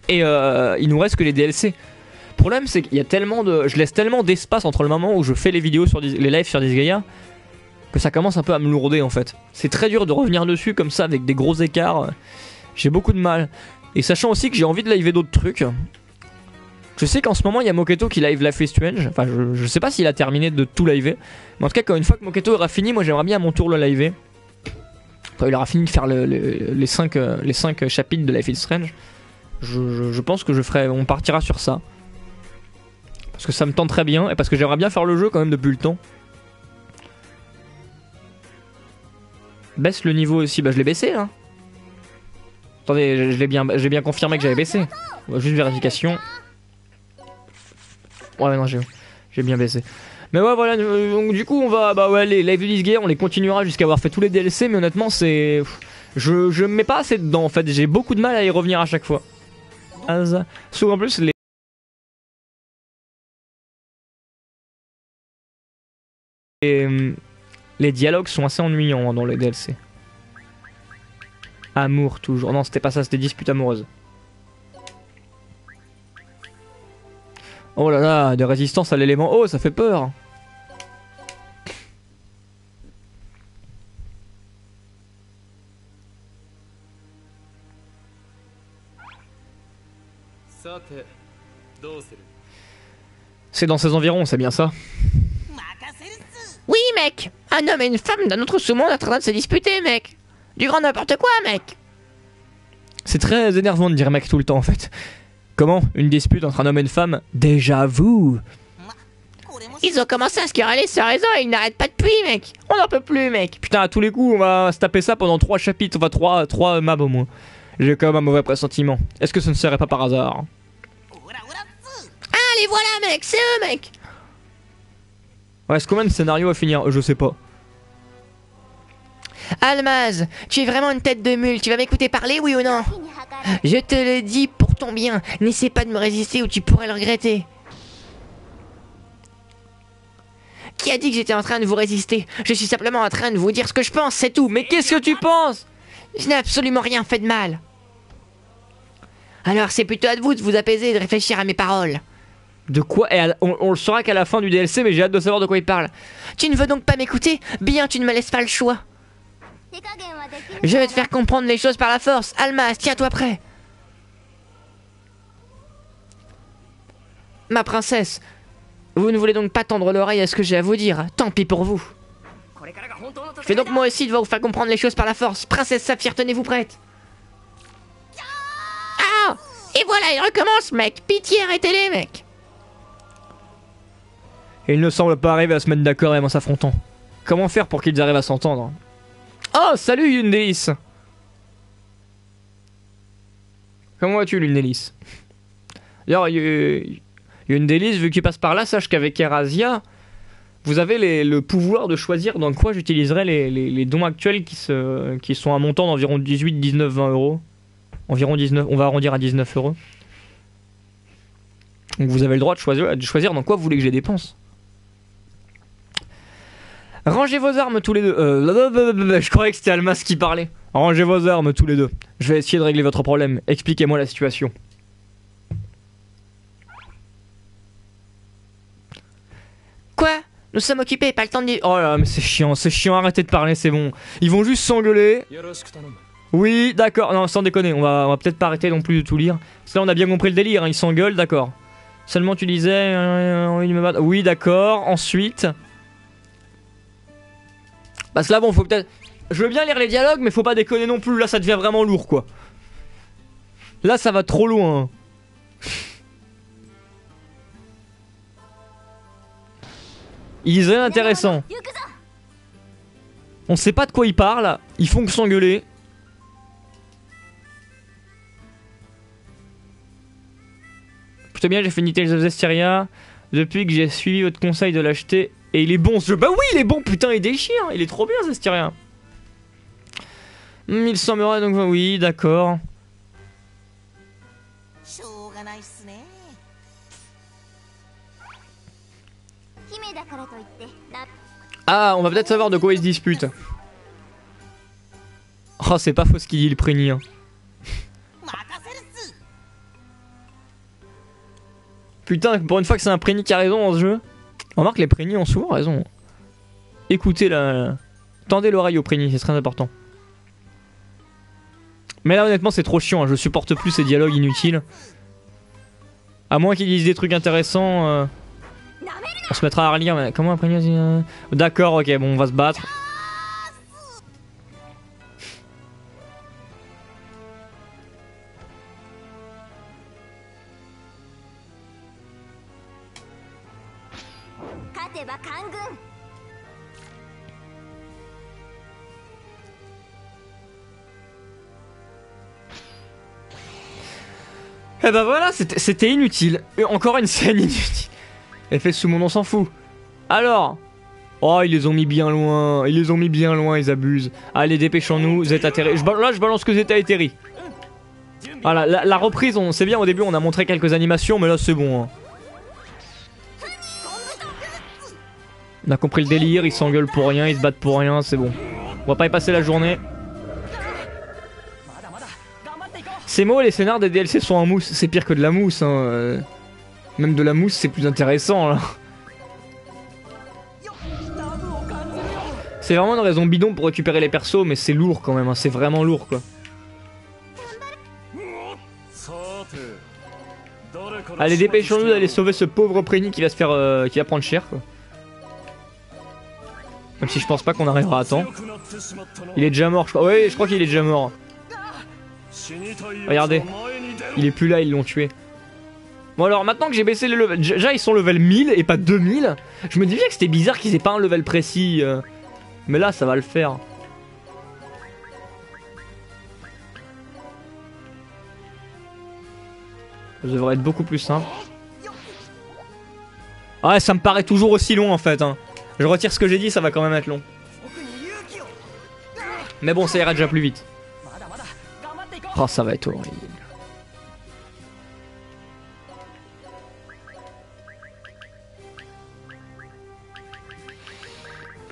S1: et il nous reste que les DLC. Le problème c'est qu'il y a tellement de... Je laisse tellement d'espace entre le moment où je fais les vidéos sur les lives sur Disgaea, que ça commence un peu à me lourder en fait. C'est très dur de revenir dessus comme ça avec des gros écarts, j'ai beaucoup de mal. Et sachant aussi que j'ai envie de liver d'autres trucs. Je sais qu'en ce moment il y a Moketo qui live Life is Strange. Enfin je sais pas s'il a terminé de tout liver. Mais en tout cas quand une fois que Moketo aura fini, moi j'aimerais bien à mon tour le liver. Quand il aura fini de faire les 5 chapitres de Life is Strange, je pense que on partira sur ça. Parce que ça me tente très bien et parce que j'aimerais bien faire le jeu quand même depuis le temps. Baisse le niveau aussi, bah je l'ai baissé là. Attendez, j'ai bien confirmé que j'avais baissé. Juste vérification. Ouais non j'ai bien baissé. Mais ouais voilà, donc du coup on va, bah ouais les Live is Gear on les continuera jusqu'à avoir fait tous les DLC, mais honnêtement c'est... Je me mets pas assez dedans en fait, j'ai beaucoup de mal à y revenir à chaque fois. Souvent en plus les dialogues sont assez ennuyants dans les DLC. Amour toujours, non c'était pas ça, c'était dispute amoureuse. Oh là là, de résistance à l'élément eau, ça fait peur. C'est dans ces environs, c'est bien ça?
S2: Oui, mec. Un homme et une femme d'un autre sous-monde en train de se disputer, mec. Du grand n'importe quoi, mec.
S1: C'est très énervant de dire mec tout le temps en fait. Comment? Une dispute entre un homme et une femme? Déjà vous?
S2: Ils ont commencé à se quereller sur réseau et ils n'arrêtent pas depuis, mec. On n'en peut plus, mec.
S1: Putain, à tous les coups, on va se taper ça pendant 3 chapitres, enfin 3 maps au moins. J'ai quand même un mauvais pressentiment. Est-ce que ce ne serait pas par hasard?
S2: Ah, les voilà, mec. C'est eux, mec.
S1: Ouais, est-ce combien de scénarios à finir? Je sais pas.
S2: Almaz, tu es vraiment une tête de mule. Tu vas m'écouter parler, oui ou non? Je te le dis pour ton bien. N'essaie pas de me résister ou tu pourrais le regretter. Qui a dit que j'étais en train de vous résister? Je suis simplement en train de vous dire ce que je pense, c'est tout.
S1: Mais qu'est-ce que tu penses?
S2: Je n'ai absolument rien fait de mal. Alors c'est plutôt à vous de vous apaiser et de réfléchir à mes paroles.
S1: De quoi? On le saura qu'à la fin du DLC, mais j'ai hâte de savoir de quoi il parle.
S2: Tu ne veux donc pas m'écouter? Bien, tu ne me laisses pas le choix. Je vais te faire comprendre les choses par la force. Almaz, tiens-toi prêt. Ma princesse, vous ne voulez donc pas tendre l'oreille à ce que j'ai à vous dire. Tant pis pour vous. Je vais donc moi aussi devoir vous faire comprendre les choses par la force. Princesse Saphir, tenez-vous prête. Ah! Et voilà, il recommence, mec. Pitié, arrêtez-les, mec.
S1: Et ils ne semblent pas arriver à se mettre d'accord même en s'affrontant. Comment faire pour qu'ils arrivent à s'entendre? Oh, salut Yundelis. Comment vas-tu Yundelis? D'ailleurs, Yundelis, vu qu'il passe par là, sache qu'avec Erasia, vous avez le pouvoir de choisir dans quoi j'utiliserai les dons actuels qui sont à un montant d'environ 18, 19, 20 euros. Environ 19, on va arrondir à 19 euros. Donc vous avez le droit de choisir dans quoi vous voulez que je les dépense. Rangez vos armes tous les deux. Je croyais que c'était Almas qui parlait. Rangez vos armes tous les deux. Je vais essayer de régler votre problème. Expliquez-moi la situation.
S2: Quoi? Nous sommes occupés, pas le temps de dire...
S1: Oh là, mais c'est chiant, arrêtez de parler, c'est bon. Ils vont juste s'engueuler. Oui, d'accord, non, sans déconner, on va peut-être pas arrêter non plus de tout lire. Parce que là, on a bien compris le délire, hein. Ils s'engueulent, d'accord. Seulement tu disais... Oui, d'accord, ensuite... Parce que là, bon, faut peut-être... Je veux bien lire les dialogues, mais faut pas déconner non plus, là, ça devient vraiment lourd, quoi. Là, ça va trop loin. Ils disent rien d'intéressant. On sait pas de quoi ils parlent, ils font que s'engueuler. Plutôt bien, j'ai fait Tales of Zestiria depuis que j'ai suivi votre conseil de l'acheter. Et il est bon ce jeu. Bah oui, il est bon, putain, il déchire. Il est trop bien, Zestiria. 1100 euros, donc oui, d'accord. Ah, on va peut-être savoir de quoi ils se disputent. Oh, c'est pas faux ce qu'il dit, le Prigny. Hein. Putain, pour une fois que c'est un Prigny qui a raison dans ce jeu. On remarque que les Prigny ont souvent raison. Écoutez la... Tendez l'oreille au Prigny, c'est très important. Mais là, honnêtement, c'est trop chiant. Hein. Je supporte plus ces dialogues inutiles. À moins qu'ils disent des trucs intéressants... On se mettra à relire, mais comment après D'accord, ok, bon, on va se battre. Et bah voilà, c'était inutile. Et encore une scène inutile. Effet sous mon nom, on s'en fout. Alors. Oh, ils les ont mis bien loin. Ils les ont mis bien loin, ils abusent. Allez, dépêchons-nous. Zeta Terry. Là, je balance que Zeta et Terry. Voilà, la reprise, on sait bien au début, on a montré quelques animations, mais là, c'est bon. Hein. On a compris le délire, ils s'engueulent pour rien, ils se battent pour rien, c'est bon. On va pas y passer la journée. Ces mots, les scénars des DLC sont en mousse. C'est pire que de la mousse. Hein. Même de la mousse, c'est plus intéressant là. C'est vraiment une raison bidon pour récupérer les persos, mais c'est lourd quand même. Hein. C'est vraiment lourd quoi. Allez, dépêchons-nous d'aller sauver ce pauvre Prenny qui va se faire, qui va prendre cher quoi. Même si je pense pas qu'on arrivera à temps. Il est déjà mort, je crois. Oui, je crois qu'il est déjà mort. Regardez, il est plus là, ils l'ont tué. Bon alors maintenant que j'ai baissé le level, déjà ils sont level 1000 et pas 2000. Je me disais que c'était bizarre qu'ils aient pas un level précis. Mais là ça va le faire. Ça devrait être beaucoup plus simple. Ouais, ça me paraît toujours aussi long en fait. Hein. Je retire ce que j'ai dit, ça va quand même être long. Mais bon, ça ira déjà plus vite. Oh, ça va être horrible.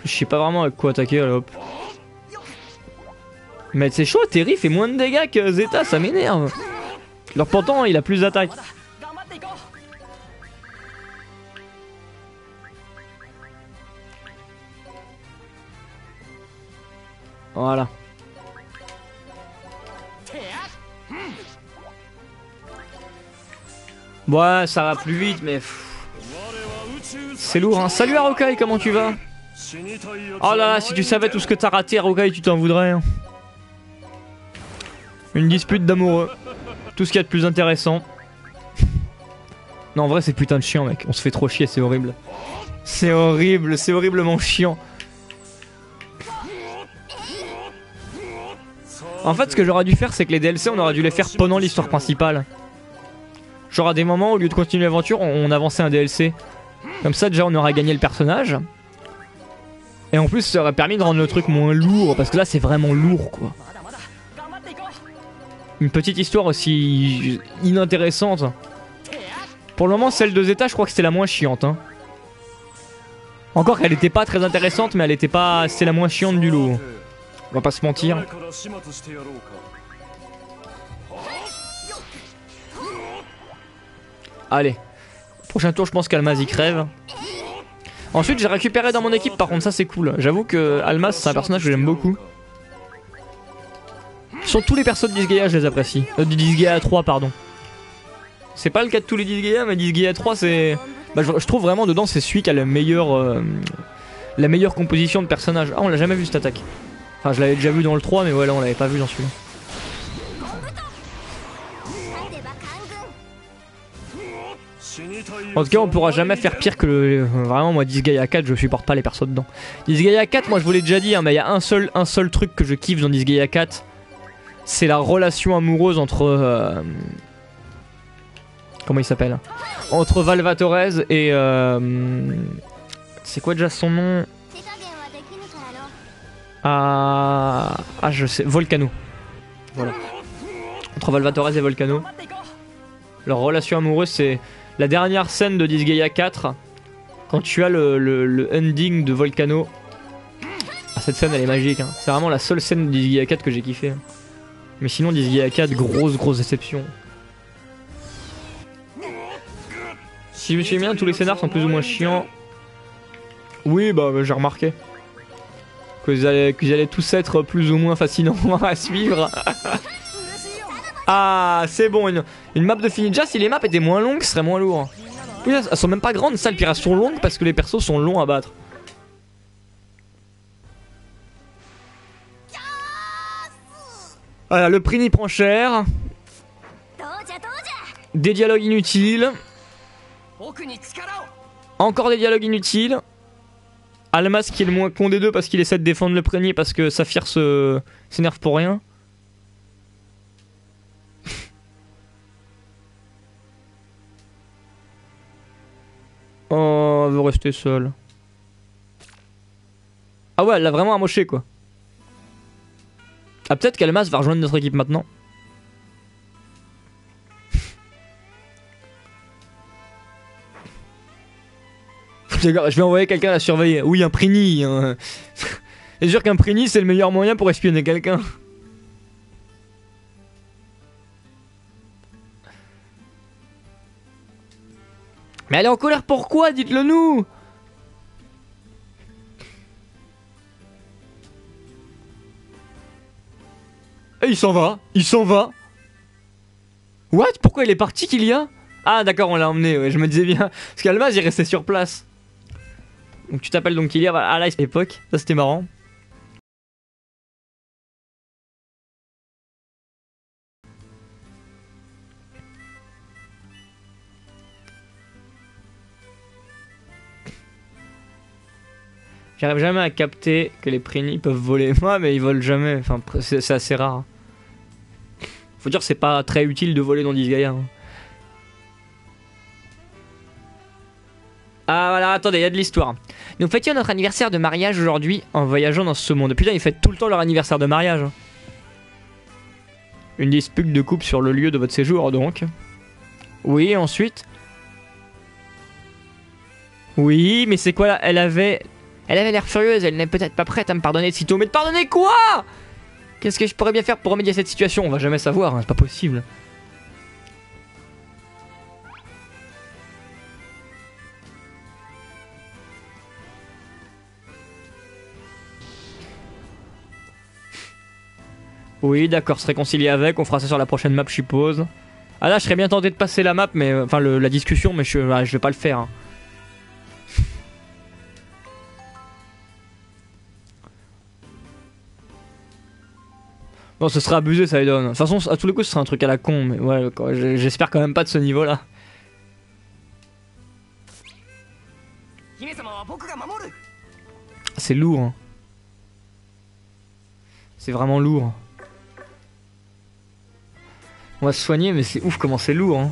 S1: Je sais pas vraiment avec quoi attaquer, allez hop. Mais c'est chaud, Terry fait moins de dégâts que Zeta, ça m'énerve. Alors pourtant, il a plus d'attaque. Voilà. Ouais, ça va plus vite, mais... C'est lourd, hein. Salut Harukai, comment tu vas? Oh là là, si tu savais tout ce que t'as raté, Harukai, tu t'en voudrais. Hein. Une dispute d'amoureux. Tout ce qu'il y a de plus intéressant. Non, en vrai, c'est putain de chiant, mec. On se fait trop chier, c'est horrible. C'est horrible, c'est horriblement chiant. En fait, ce que j'aurais dû faire, c'est que les DLC, on aurait dû les faire pendant l'histoire principale. Genre à des moments, au lieu de continuer l'aventure, on avançait un DLC. Comme ça, déjà, on aurait gagné le personnage. Et en plus, ça aurait permis de rendre le truc moins lourd, parce que là, c'est vraiment lourd, quoi. Une petite histoire aussi inintéressante. Pour le moment, celle de Zeta, je crois que c'était la moins chiante. Hein. Encore qu'elle était pas très intéressante, mais elle était pas... C'est la moins chiante du lot. On va pas se mentir. Allez. Prochain tour, je pense qu'Almaz y crève. Ensuite, j'ai récupéré dans mon équipe, par contre, ça c'est cool. J'avoue que Almaz, c'est un personnage que j'aime beaucoup. Sur tous les persos de Disgaea, je les apprécie. De Disgaea 3, pardon. C'est pas le cas de tous les Disgaea, mais Disgaea 3, c'est... Bah, je trouve vraiment dedans, c'est celui qui a le meilleur, la meilleure composition de personnages. Ah, on l'a jamais vu cette attaque. Enfin, je l'avais déjà vu dans le 3, mais ouais, là, on l'avait pas vu dans celui-là. En tout cas, on pourra jamais faire pire que le... Vraiment, moi, Disgaea 4, je supporte pas les persos dedans. Disgaea 4, moi, je vous l'ai déjà dit, hein, mais il y a un seul truc que je kiffe dans Disgaea 4. C'est la relation amoureuse entre... Comment il s'appelle? Entre Valvatorez et... C'est quoi déjà son nom? Ah, je sais, Volcano. Voilà. Entre Valvatorez et Volcano. Leur relation amoureuse, c'est la dernière scène de Disgaea 4. Quand tu as le ending de Volcano. Ah, cette scène, elle est magique. Hein. C'est vraiment la seule scène de Disgaea 4 que j'ai kiffé. Hein. Mais sinon, Disgaea 4, grosse déception. Si je me souviens bien, tous les scénars sont plus ou moins chiants. Oui, bah j'ai remarqué. Qu'ils allaient tous être plus ou moins fascinants à suivre. Ah, c'est bon, une map de Finija, si les maps étaient moins longues, ce serait moins lourd. Oui, elles sont même pas grandes, ça, le pire, elles sont longues parce que les persos sont longs à battre. Voilà, le prix n'y prend cher. Des dialogues inutiles. Encore des dialogues inutiles. Almaz qui est le moins con des deux parce qu'il essaie de défendre le premier parce que Saphir s'énerve pour rien. Oh, elle veut rester seule. Ah ouais, elle l'a vraiment amoché quoi. Ah peut-être qu'Almas va rejoindre notre équipe maintenant. D'accord, je vais envoyer quelqu'un la surveiller. Oui, un Prini. Hein. C'est sûr qu'un Prini c'est le meilleur moyen pour espionner quelqu'un. Mais elle est en colère pourquoi? Dites-le nous. Et il s'en va. Il s'en va. What? Pourquoi il est parti qu'il y a? Ah d'accord, on l'a emmené, ouais, je me disais bien. Parce qu'Almaz il restait sur place. Donc tu t'appelles donc Kylia à l'époque. Ça c'était marrant. J'arrive jamais à capter que les Prini peuvent voler. Moi, mais ils volent jamais. Enfin, c'est assez rare. Faut dire que c'est pas très utile de voler dans Disgaea. Hein. Ah voilà, attendez, il y a de l'histoire. Nous fêtions notre anniversaire de mariage aujourd'hui en voyageant dans ce monde. Putain, ils fêtent tout le temps leur anniversaire de mariage. Hein. Une dispute de couple sur le lieu de votre séjour, donc. Oui, ensuite. Oui, mais c'est quoi là? Elle avait l'air furieuse, elle n'est peut-être pas prête à me pardonner de sitôt. Mais de pardonner quoi? Qu'est-ce que je pourrais bien faire pour remédier à cette situation? On va jamais savoir, hein, c'est pas possible. Oui, d'accord, se réconcilier avec, on fera ça sur la prochaine map, je suppose. Ah là, je serais bien tenté de passer la map, mais enfin la discussion, mais je vais pas le faire. Hein. Bon, ce sera abusé, ça les donne. De toute façon, à tous les coups, ce sera un truc à la con, mais ouais, j'espère quand même pas de ce niveau-là. C'est lourd. Hein. C'est vraiment lourd. On va se soigner, mais c'est ouf comment c'est lourd. Hein.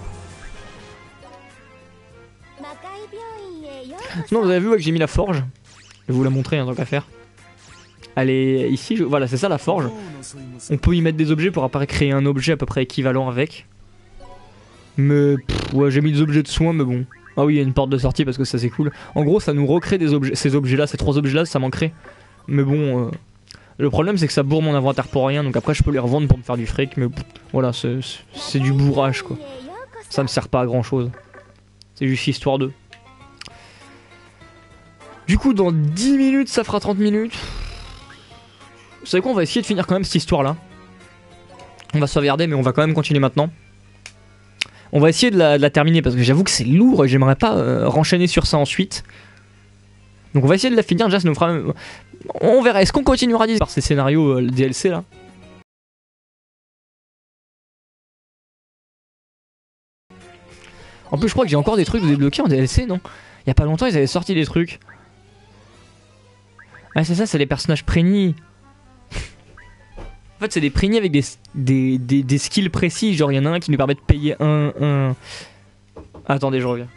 S1: Non, vous avez vu ouais, que j'ai mis la forge. Je vais vous la montrer en tant qu'affaire. Elle est ici, voilà, c'est ça la forge. On peut y mettre des objets pour après créer un objet à peu près équivalent avec. Mais ouais, j'ai mis des objets de soins, mais bon. Ah oui, il y a une porte de sortie parce que ça c'est cool. En gros, ça nous recrée des objets, ces objets-là, ces trois objets-là, ça manquerait. Mais bon, le problème c'est que ça bourre mon inventaire pour rien, donc après je peux les revendre pour me faire du fric, mais voilà, c'est du bourrage quoi. Ça me sert pas à grand chose. C'est juste histoire de. Du coup, dans 10 minutes, ça fera 30 minutes. Vous savez quoi, on va essayer de finir quand même cette histoire-là. On va sauvegarder, mais on va quand même continuer maintenant. On va essayer de la terminer, parce que j'avoue que c'est lourd et j'aimerais pas renchaîner sur ça ensuite. Donc on va essayer de la finir, déjà ça nous fera... On verra, est-ce qu'on continuera par ces scénarios DLC là? En plus je crois que j'ai encore des trucs débloqués en DLC, non? Il y a pas longtemps ils avaient sorti des trucs. Ah c'est ça, c'est les personnages prénis. En fait c'est des prénis avec des skills précis, genre il y en a un qui nous permet de payer un... Attendez, je reviens.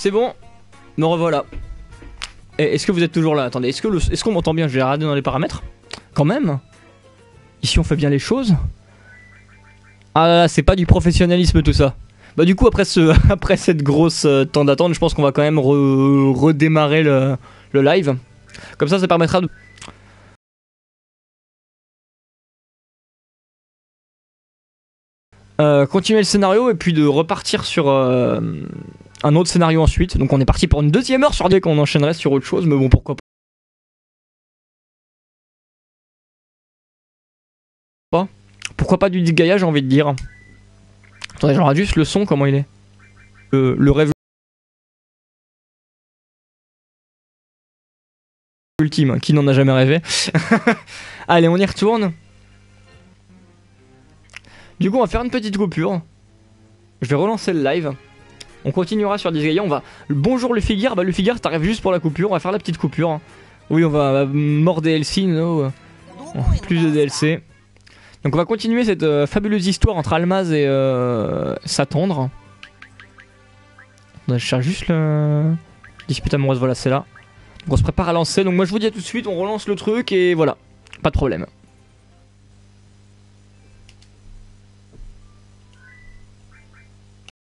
S1: C'est bon, me revoilà. Est-ce que vous êtes toujours là? Attendez, est-ce qu'on m'entend bien? Je vais regarder dans les paramètres. Quand même. Ici on fait bien les choses. Ah là là, c'est pas du professionnalisme tout ça. Bah du coup après cette grosse temps d'attente, je pense qu'on va quand même redémarrer le live. Comme ça permettra de... continuer le scénario et puis de repartir sur un autre scénario ensuite. Donc on est parti pour une deuxième heure sur dès qu'on enchaînerait sur autre chose, mais bon pourquoi pas. Pourquoi pas du gaillage, j'ai envie de dire. Attendez, je regarde juste le son, comment il est. Le rêve ultime, qui n'en a jamais rêvé. Allez, on y retourne. Du coup, on va faire une petite coupure. Je vais relancer le live. On continuera sur Disgaea. On va. Bonjour le Figure. Bah, le Figure, t'arrives juste pour la coupure. On va faire la petite coupure. Oui, on va mort DLC. No. Plus de DLC. Donc, on va continuer cette fabuleuse histoire entre Almaz et sa tendre. Je cherche juste le. Dispute amoureuse. Voilà, c'est là. Donc, on se prépare à lancer. Donc, moi, je vous dis à tout de suite. On relance le truc et voilà. Pas de problème.